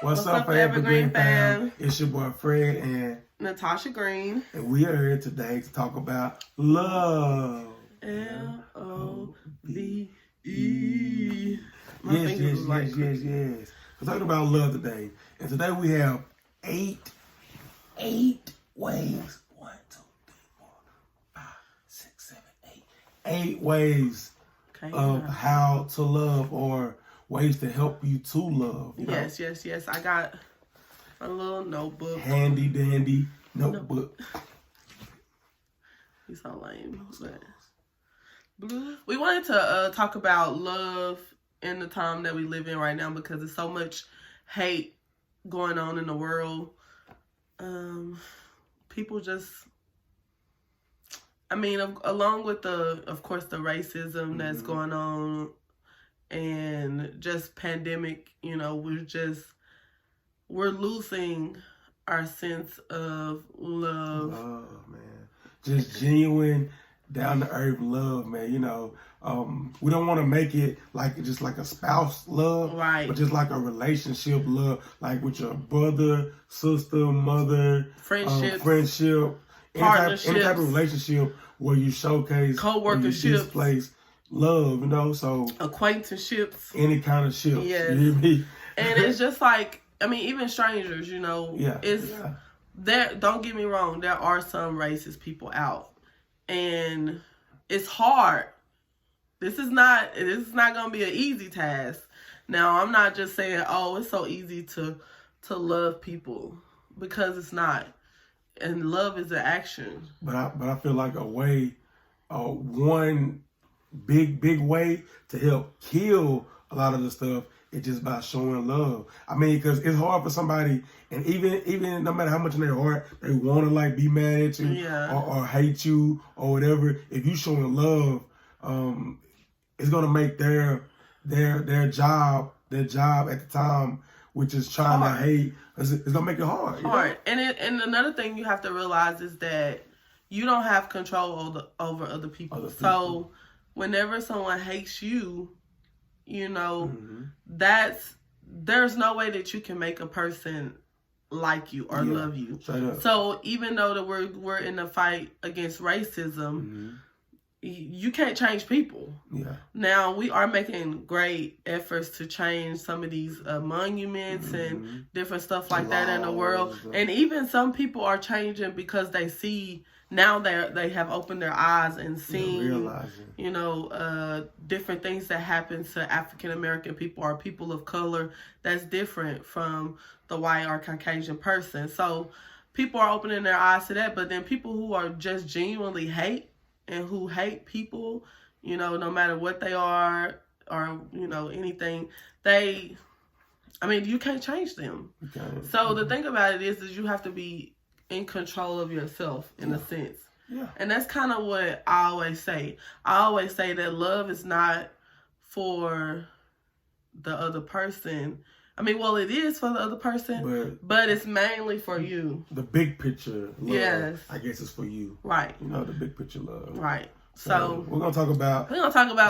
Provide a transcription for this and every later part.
What's up, Evergreen fam? It's your boy Fred and Natasha Green. And we are here today to talk about love. Love. Yes. We're talking about love today. And today we have eight ways. 1, 2, 3, 4, 5, 6, 7, 8. 8 ways of how to love, or ways to help you to love. Yes. I got a little notebook. Handy dandy notebook. He's so lame. But we wanted to talk about love in the time that we live in right now, because there's so much hate going on in the world. People just, along with of course, the racism that's going on, and just pandemic, we're losing our sense of love. Oh, man. Just genuine, down to earth love, man. We don't want to make it just like a spouse love, right? But just like a relationship love, like with your brother, sister, mother, friendship, partnerships, any type of relationship where you showcase, co-workerships, you display love, so acquaintanceships, any kind of ship. Yes. You hear me? And it's just like, even strangers, there. Don't get me wrong, there are some racist people out, and it's hard. This is not gonna be an easy task. Now, I'm not just saying, oh, it's so easy to love people, because it's not. And love is an action. But I feel like one big way to help kill a lot of the stuff is just by showing love. Because it's hard for somebody, and even no matter how much in their heart they want to be mad at you, or hate you or whatever, if you showing love, it's gonna make their job at the time, which is trying to hate, it's gonna make it hard. Hard. And another thing you have to realize is that you don't have control over other people. So whenever someone hates you, there's no way that you can make a person like you or love you. So even though that we're in a fight against racism, you can't change people. Yeah. Now, we are making great efforts to change some of these monuments and different stuff like that in the world. And even some people are changing because they see, now they have opened their eyes and seen, different things that happen to African American people or people of color that's different from the white or Caucasian person. So people are opening their eyes to that. But then people who are just genuinely hate, and who hate people, no matter what they are or, anything, you can't change them. So the thing about it is you have to be in control of yourself in a sense. Yeah. And that's kind of what I always say. I always say that love is not for the other person. It is for the other person, but it's mainly for you. The big picture love, yes, I guess, is for you. Right. The big picture love. Right. So we're gonna talk about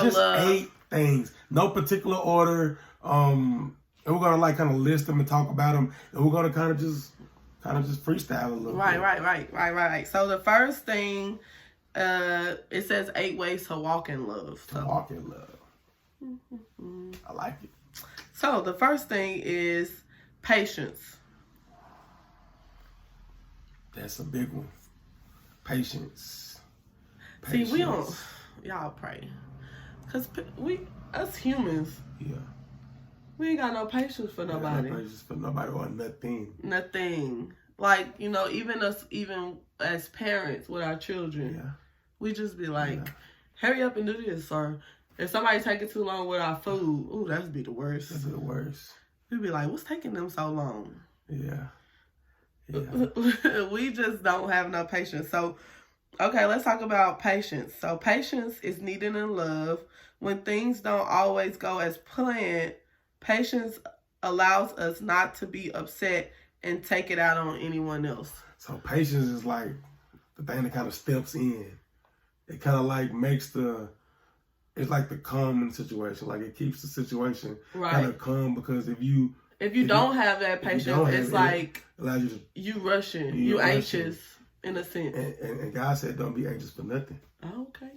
just love. 8 things, no particular order. And we're gonna kind of list them and talk about them, and we're gonna kind of just freestyle a little bit. Right. So the first thing, it says 8 ways to walk in love. Walk in love. I like it. So the first thing is patience. That's a big one. Patience. See, we don't. Y'all pray, cause us humans. Yeah. We ain't got no patience for nobody. No patience for nobody or nothing. Nothing. Even us, even as parents with our children, we just be like, hurry up and do this, or if somebody taking too long with our food, ooh, that'd be the worst. That'd be the worst. We'd be like, what's taking them so long? Yeah. We just don't have no patience. So, okay, let's talk about patience. So patience is needed in love. When things don't always go as planned, patience allows us not to be upset and take it out on anyone else. So patience is like the thing that kind of steps in. It kind of makes it's like the calm in the situation. It keeps the situation kind of calm, because if you If you don't have that patience, it's like allows you to, you rushing, you anxious in a sense. And God said, "Don't be anxious for nothing." Okay.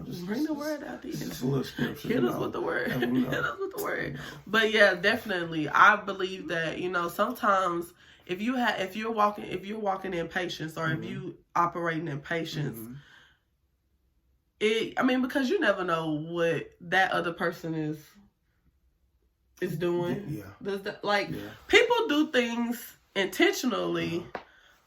Just bring the word out there. Just a little scripture. Hit us with the word. Hit us with the word. But yeah, definitely, I believe that sometimes if you're walking in patience, or if you operating in patience, because you never know what that other person is doing. Yeah. People do things intentionally.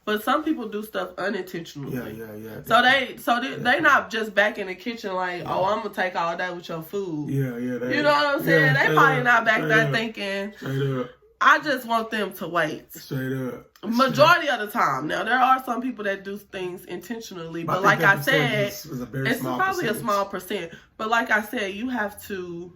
But some people do stuff unintentionally. Yeah. So they not just back in the kitchen like, oh, I'm gonna take all that with your food. Yeah. You know what I'm saying? They probably not back there thinking, straight up, I just want them to wait. Straight up. Majority of the time. Now there are some people that do things intentionally, but like I said, it's probably a small percent. But like I said, you have to.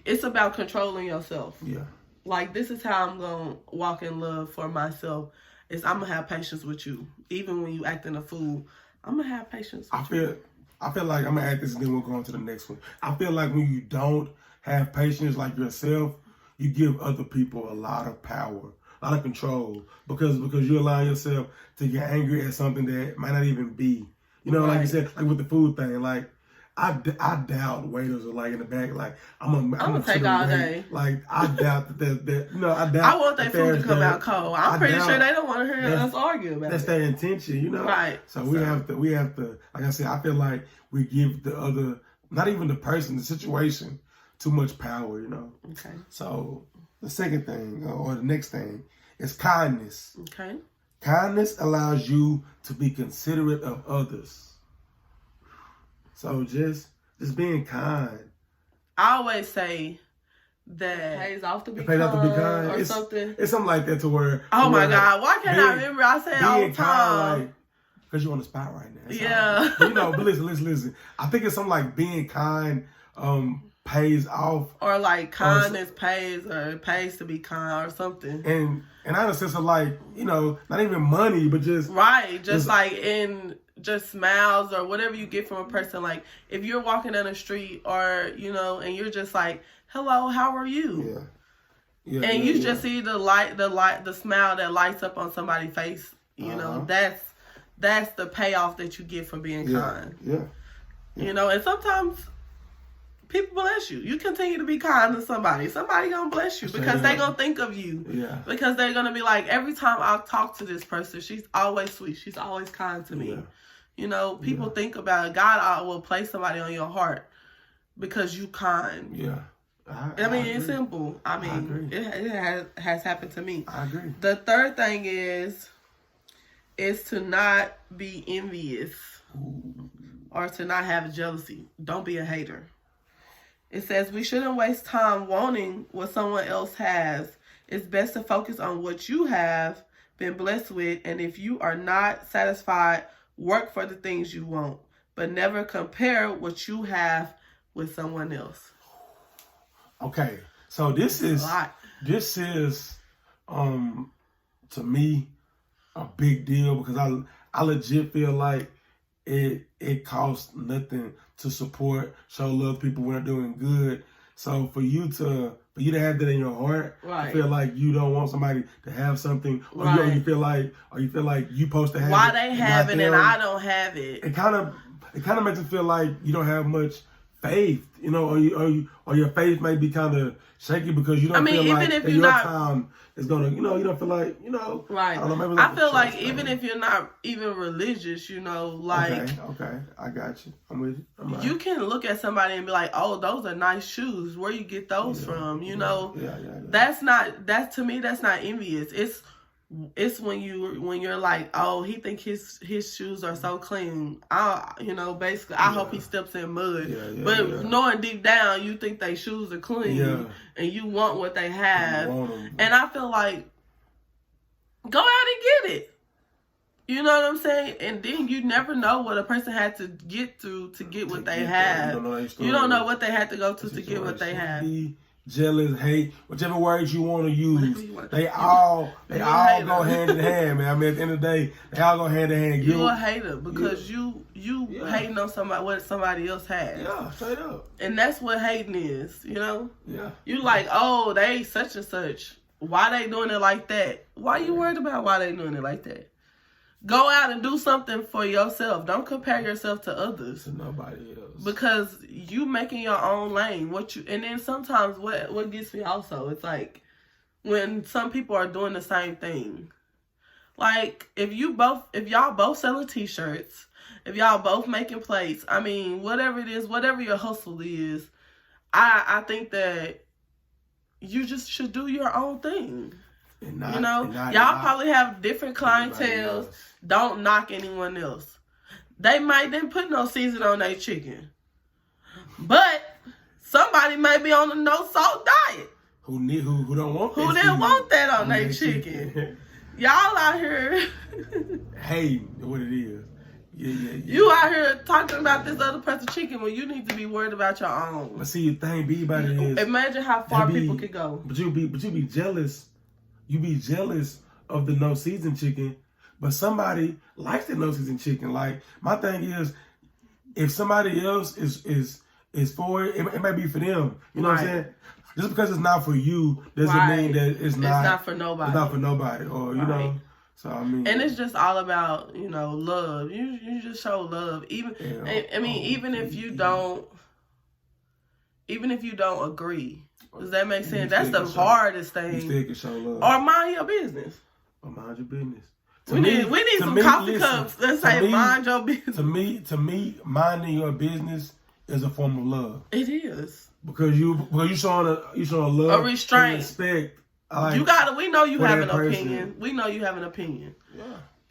It's about controlling yourself. Yeah. Like, this is how I'm gonna walk in love for myself. Is I'm gonna have patience with you, even when you acting a fool. I'm gonna have patience with you. I feel like I'm gonna add this, and then we'll go on to the next one. I feel like when you don't have patience, like yourself, you give other people a lot of power, a lot of control, because you allow yourself to get angry at something that might not even be. Like you said, like with the food thing, like. I doubt waiters are like in the back, like I'm gonna take all day. Like I doubt that I doubt. I want their food to come out cold. I'm pretty sure they don't want to hear us argue about it. That's their intention, Right. So we have to. Like I said, I feel like we give the other, not even the person, the situation, too much power. Okay. So the second thing, or the next thing, is kindness. Okay. Kindness allows you to be considerate of others. So just being kind. I always say that it pays off to be kind or something. It's something like that to where. Oh my God! Why can't I remember? I say it all the time. Because you're on the spot right now. Yeah. But listen. I think it's something like being kind pays off. Or like kindness pays, or it pays to be kind or something. And in a sense of like, not even money, but just. Right. Just like in. Just smiles or whatever you get from a person. Like if you're walking down the street or and you're just like, hello, how are you? Yeah. And you just see the smile that lights up on somebody's face. That's the payoff that you get from being kind. Yeah. And sometimes people bless you. You continue to be kind to somebody. Somebody gonna bless you because they gonna think of you. Yeah. Because they're gonna be like, every time I talk to this person, she's always sweet. She's always kind to me. People think about it. God will place somebody on your heart because you kind. Yeah. It's simple. I agree. It has happened to me. I agree. The third thing is to not be envious or to not have jealousy. Don't be a hater. It says we shouldn't waste time wanting what someone else has. It's best to focus on what you have been blessed with, and if you are not satisfied, work for the things you want, but never compare what you have with someone else. Okay, so this is to me a big deal because I legit feel like it costs nothing to support, show love people when they're doing good. So for you to have that in your heart, right. I feel like you don't want somebody to have something, or you feel like you supposed to have why it. They have it and I don't have it. It kind of makes it feel like you don't have much faith, or your faith may be kind of shaky because you don't feel like your time is gonna, you don't feel like, right. I don't know, maybe I feel like even if you're not even religious, like okay, I got you. I'm with you. You can look at somebody and be like, oh, those are nice shoes. Where you get those from? That's to me, that's not envious. It's when you're like, oh, he think his shoes are so clean. Basically, I hope he steps in mud. But knowing deep down, you think they shoes are clean, and you want what they have. And I feel like, go out and get it. You know what I'm saying? And then you never know what a person had to get through to get what they have. You don't know what they had to go to get what they have. jealous, hate, whichever words you want to use, they all go hand in hand, man. I mean, at the end of the day, they all go hand in hand. You're a hater because you hating on somebody what somebody else has. Yeah, straight up. And that's what hating is, you know? Yeah. You like, oh, they such and such. Why they doing it like that? Why you worried about why they doing it like that? Go out and do something for yourself. Don't compare yourself to others. To nobody else. Because you making your own lane. And then sometimes what gets me also, it's like when some people are doing the same thing. Like if y'all both selling t-shirts, if y'all both making plates, I mean, whatever it is, whatever your hustle is, I think that you just should do your own thing. Y'all probably have different clientele. Don't knock anyone else. They might didn't put no season on their chicken, but somebody may be on a no salt diet. Who don't want who didn't want that on their chicken. Y'all out here. Hey, what it is. Yeah. You out here talking about this other person's chicken when you need to be worried about your own. But see, the thing be about it is, imagine how far people could go. But you be jealous. You be jealous of the no season chicken, but somebody likes the no season chicken. Like my thing is, if somebody else is for it, it might be for them. You know what I'm saying? Just because it's not for you doesn't mean that it's not for nobody. It's not for nobody, or you know. So I mean, and it's just all about love. You just show love. Even even if you don't agree. Does that make sense? That's the hardest thing. You still can show love. Or mind your business. Or mind your business. We need some coffee cups that say mind your business. To me, minding your business is a form of love. It is. Because you showing love, a restraint, respect. We know you have an opinion. We know you have an opinion. Yeah.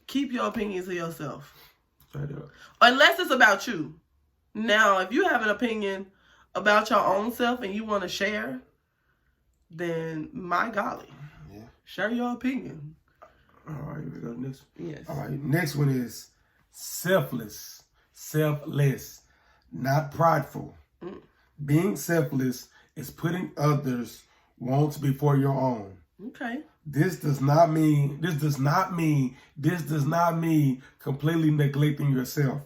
Keep your opinions to yourself. Straight up. Unless it's about you. Now, if you have an opinion about your own self and you want to share, then my golly, share your opinion. All right, here we go. Next. Yes. All right, next one is selfless, not prideful. Being selfless is putting others' wants before your own. Okay. This does not mean completely neglecting yourself,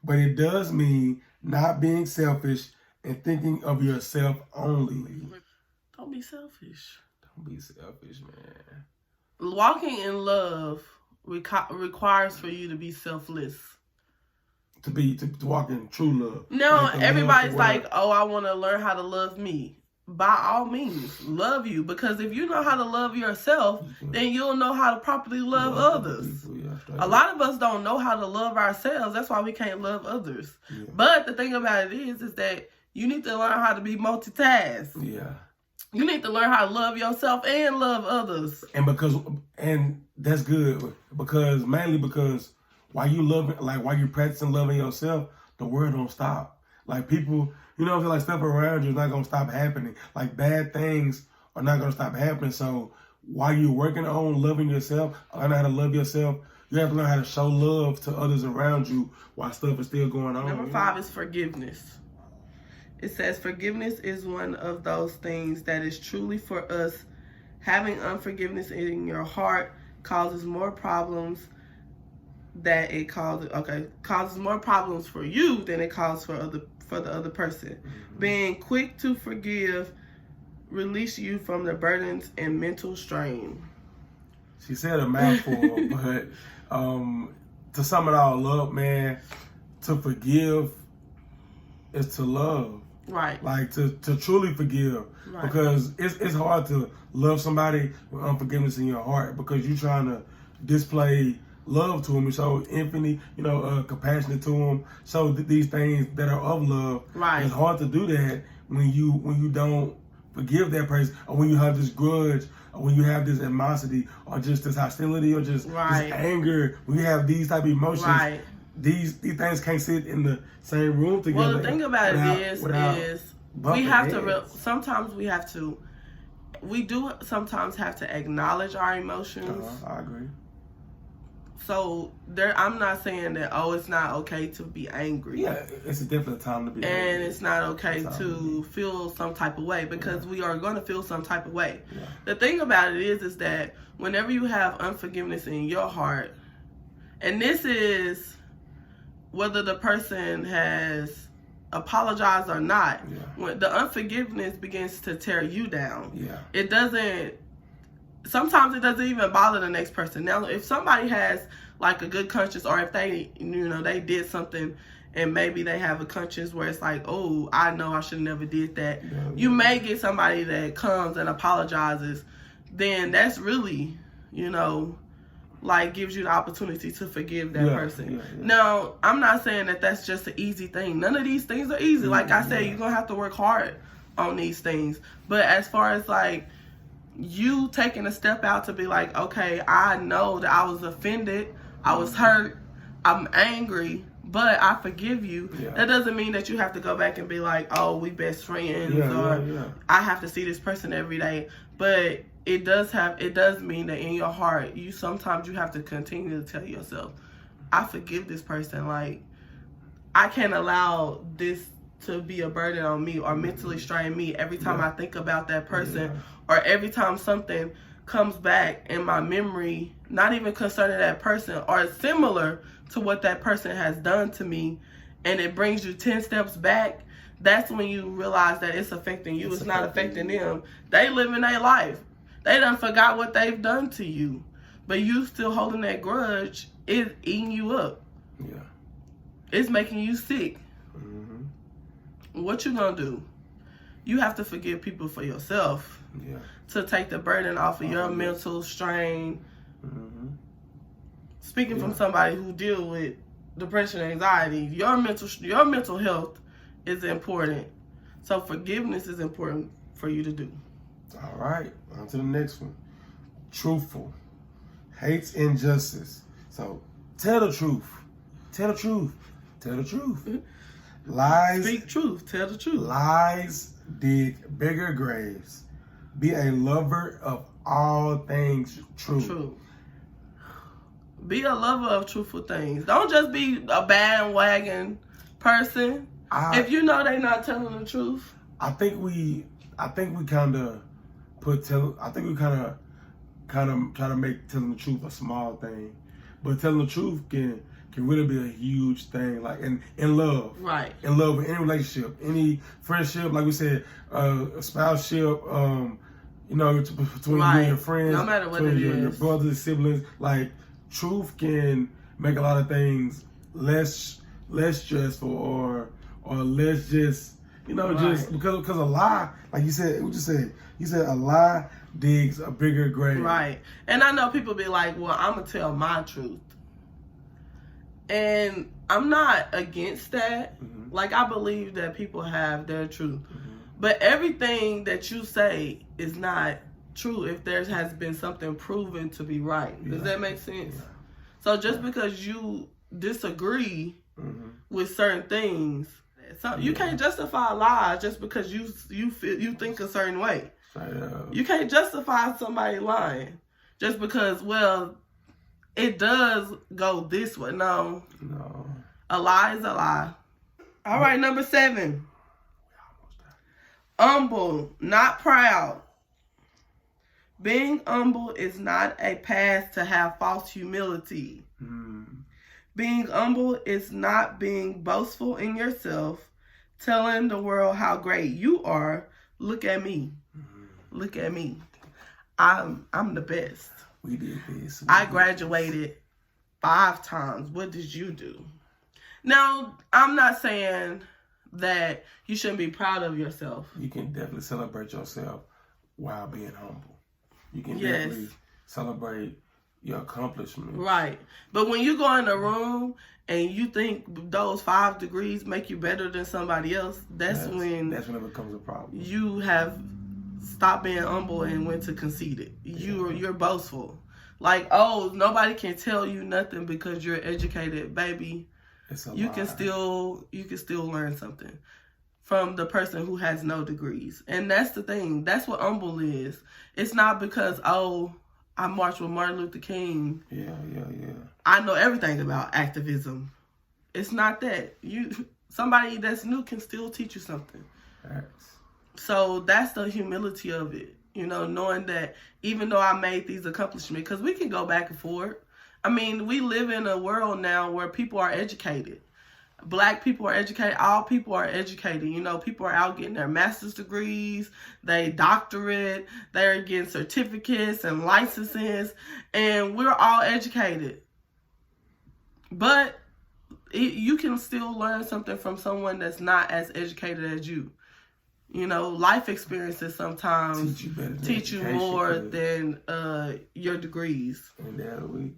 but it does mean not being selfish and thinking of yourself only. Don't be selfish. Don't be selfish, man. Walking in love requires for you to be selfless. To walk in true love. No, everybody's like, oh, I want to learn how to love me. By all means, love you. Because if you know how to love yourself, then you'll know how to properly love others. A lot of us don't know how to love ourselves. That's why we can't love others. Yeah. But the thing about it is that you need to learn how to be multitask. Yeah. You need to learn how to love yourself and love others. And that's good mainly because while you're practicing loving yourself, the world don't stop. Like people, like stuff around you is not gonna stop happening. Like bad things are not gonna stop happening. So while you're working on loving yourself, learning how to love yourself, you have to learn how to show love to others around you while stuff is still going on. Number 5 is forgiveness. It says forgiveness is one of those things that is truly for us. Having unforgiveness in your heart causes more problems causes more problems for you than it causes for the other person. Mm-hmm. Being quick to forgive release you from the burdens and mental strain. She said a mouthful, but to sum it all up, man, to forgive is to love. Right. Like to truly forgive. Right. Because it's hard to love somebody with unforgiveness in your heart because you're trying to display love to them and show empathy, compassionate to them. So these things that are of love. Right. It's hard to do that when you don't forgive that person, or when you have this grudge, or when you have this animosity, or just this hostility, or just this anger. When you have these type of emotions. Right. These things can't sit in the same room together. Well, the thing about it is we have to. Sometimes we do sometimes have to acknowledge our emotions. I agree. So I'm not saying that, oh, it's not okay to be angry. Yeah, it's definitely a time to be angry. And it's not okay to feel some type of way, because we are going to feel some type of way. Yeah. The thing about it is that whenever you have unforgiveness in your heart, and this is whether the person has apologized or not, when the unforgiveness begins to tear you down, sometimes it doesn't even bother the next person. Now, if somebody has like a good conscience, or if they, they did something and maybe they have a conscience where it's like, oh, I know I should never did that. You may get somebody that comes and apologizes, then that's really, like gives you the opportunity to forgive that person. Now, I'm not saying that that's just an easy thing. None of these things are easy. Like I said, you're going to have to work hard on these things. But as far as like, you taking a step out to be like, okay, I know that I was offended, I was hurt, I'm angry, but I forgive you. That doesn't mean that you have to go back and be like, oh, we best friends, or I have to see this person every day. But it does mean that in your heart, sometimes you have to continue to tell yourself, I forgive this person. Like, I can't allow this to be a burden on me or mentally strain me every time I think about that person, or every time something comes back in my memory, not even concerning that person or similar to what that person has done to me, and it brings you 10 steps back. That's when you realize that it's affecting you. It's not affecting them. They living their life. They done forgot what they've done to you, but you still holding that grudge. It's eating you up. It's making you sick. What you gonna do? You have to forgive people for yourself to take the burden off of your mental strain. Speaking from somebody who deal with depression and anxiety, your mental health is important. So forgiveness is important for you to do. All right, on to the next one. Truthful. Hates injustice. So tell the truth. Tell the truth. Tell the truth. Lies. Speak truth. Tell the truth. Lies dig bigger graves. Be a lover of all things true. Be a lover of truthful things. Don't just be a bandwagon person. If you know they're not telling the truth. I think we kind of try to make telling the truth a small thing, but telling the truth can really be a huge thing, like in love. Right. In love, in any relationship, any friendship, like we said, a spouseship, between you and your friends, no matter what it is. Your brothers, siblings, like truth can make a lot of things less stressful or less just, just because a lie, like you said, you said a lie digs a bigger grave. Right. And I know people be like, well, I'm going to tell my truth. And I'm not against that. Like, I believe that people have their truth. But everything that you say is not true if there has been something proven to be right. Does that make sense? So just because you disagree with certain things, you can't justify a lie just because you think a certain way. You can't justify somebody lying just because, well, it does go this way. No. A lie is a lie. All right, number 7. Humble, not proud. Being humble is not a path to have false humility. Being humble is not being boastful in yourself, telling the world how great you are. Look at me. Look at me. I'm the best. We did this. I graduated 5 times. What did you do? Now, I'm not saying that you shouldn't be proud of yourself. You can definitely celebrate yourself while being humble. You can definitely celebrate your accomplishments. Right. But when you go in a room and you think those 5 degrees make you better than somebody else, that's when it becomes a problem. You have stopped being humble and went to conceited. You're boastful. Like, oh, nobody can tell you nothing because you're educated, baby. You can still learn something from the person who has no degrees. And that's the thing. That's what humble is. It's not because, oh, I marched with Martin Luther King. Yeah. I know everything about activism. It's not that. Somebody that's new can still teach you something. Facts. So that's the humility of it. Knowing that even though I made these accomplishments, because we can go back and forth. I mean, we live in a world now where people are educated. Black people are educated. All people are educated. People are out getting their master's degrees, they doctorate, they're getting certificates and licenses, and we're all educated. But you can still learn something from someone that's not as educated as you. Life experiences sometimes teach you more than your degrees. And there we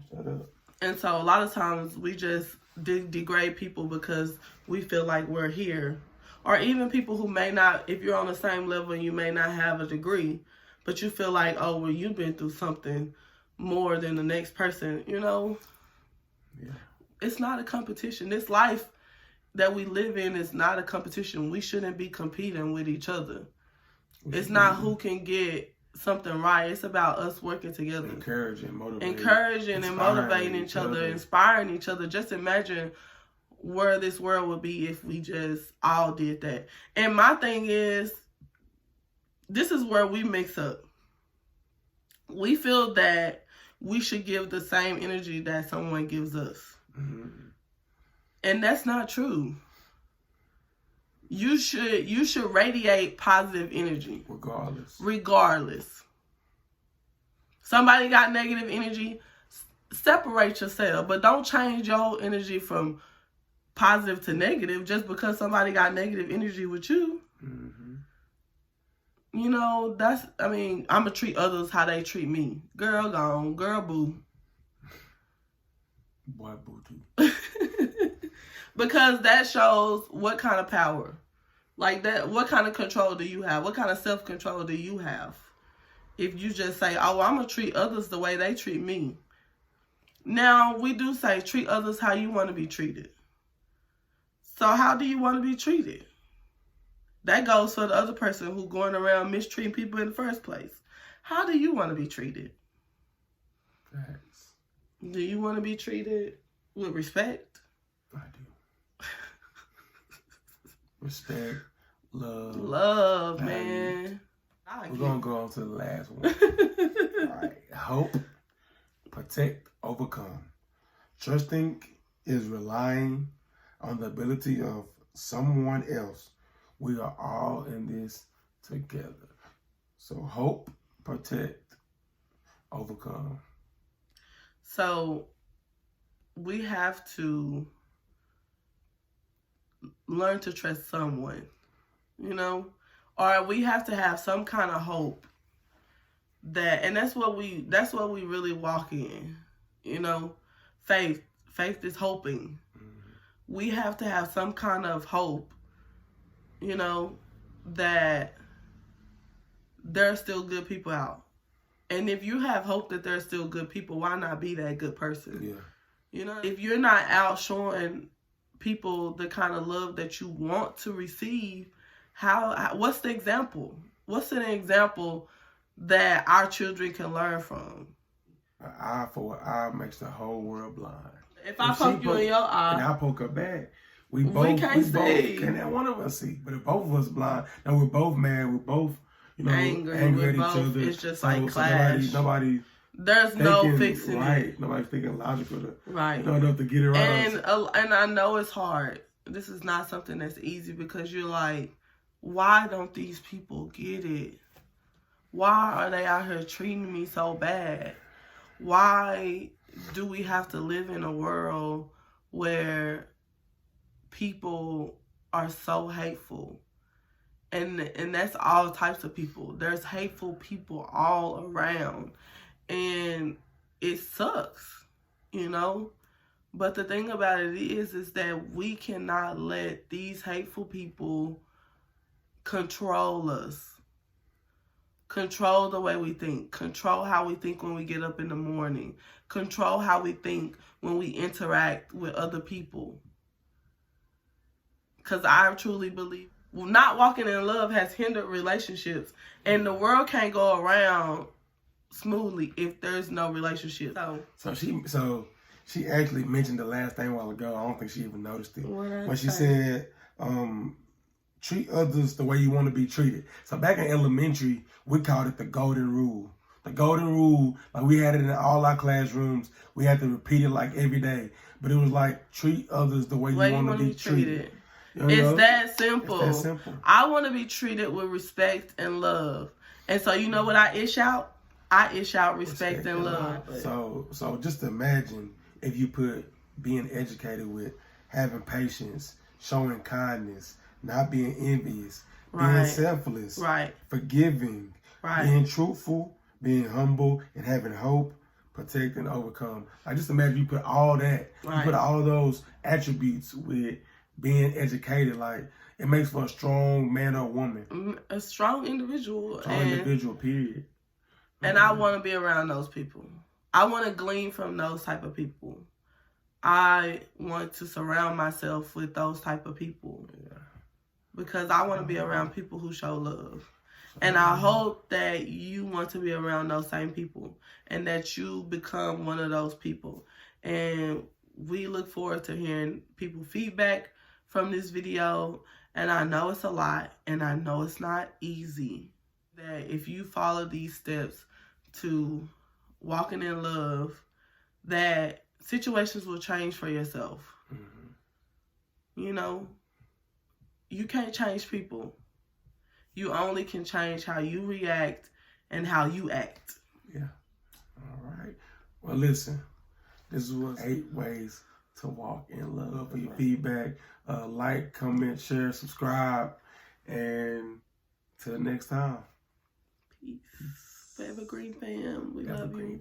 shut up. And so a lot of times we just degrade people because we feel like we're here. Or even people who may not, if you're on the same level, you may not have a degree, but you feel like, oh, well, you've been through something more than the next person, Yeah. It's not a competition. This life that we live in is not a competition. We shouldn't be competing with each other. It's not who can get something right. It's about us working together. Encouraging and motivating each other, inspiring each other. Just imagine where this world would be if we just all did that. And my thing is, this is where we mix up. We feel that we should give the same energy that someone gives us. Mm-hmm. And that's not true. You should radiate positive energy. Regardless. Somebody got negative energy, separate yourself. But don't change your energy from positive to negative just because somebody got negative energy with you. Mm-hmm. I'm going to treat others how they treat me. Girl gone, girl boo. Boy boo too. Because that shows what kind of power. Like that, what kind of control do you have? What kind of self-control do you have? If you just say, oh, I'm going to treat others the way they treat me. Now, we do say treat others how you want to be treated. So how do you want to be treated? That goes for the other person who's going around mistreating people in the first place. How do you want to be treated? Facts. Do you want to be treated with respect? I do. Respect, love, man. We're going to go on to the last one. All right. Hope, protect, overcome. Trusting is relying on the ability of someone else. We are all in this together. So hope, protect, overcome. So we have to learn to trust someone, or we have to have some kind of hope and that's what we really walk in, faith is hoping. Mm-hmm. We have to have some kind of hope, that there are still good people out. And if you have hope that there are still good people, why not be that good person? Yeah. If you're not out showing people the kind of love that you want to receive, what's the example? What's an example that our children can learn from? An eye for an eye makes the whole world blind. If I poke you in your eye, and I poke her back, we can't see. Can't one of us see? But if both of us blind, and we're both mad, we're both angry at each other. It's just like clash. Nobody. There's no fixing it. Nobody's thinking logical enough to get it right. And I know it's hard. This is not something that's easy because you're like, why don't these people get it? Why are they out here treating me so bad? Why do we have to live in a world where people are so hateful? And that's all types of people. There's hateful people all around. And it sucks, But the thing about it is that we cannot let these hateful people control us. Control the way we think. Control how we think when we get up in the morning. Control how we think when we interact with other people. Because I truly believe not walking in love has hindered relationships. And the world can't go around smoothly if there's no relationship. So she actually mentioned the last thing a while ago. I don't think she even noticed it. But she said, treat others the way you want to be treated. So back in elementary, we called it the golden rule. The golden rule, like we had it in all our classrooms. We had to repeat it like every day. But it was like, treat others the way you want to be treated. You know? It's that simple. It's that simple. I want to be treated with respect and love. And so you know what I ish out? I ish out respect and love. So just imagine if you put being educated with having patience, showing kindness, not being envious, being selfless, forgiving, being truthful, being humble, and having hope, protect and overcome. Like just imagine you put all that, you put all those attributes with being educated. Like it makes for a strong man or woman, a strong individual, period. And I want to be around those people. I want to glean from those type of people. I want to surround myself with those type of people because I want to be around people who show love. And I hope that you want to be around those same people and that you become one of those people. And we look forward to hearing people feedback from this video. And I know it's a lot and I know it's not easy. That if you follow these steps to walking in love, that situations will change for yourself. You know, you can't change people. You only can change how you react and how you act. Yeah. All right. Well, listen, this was 8 ways to walk in love. For your feedback, like, comment, share, subscribe, and till next time. Peace. Forever Green fam. We love you.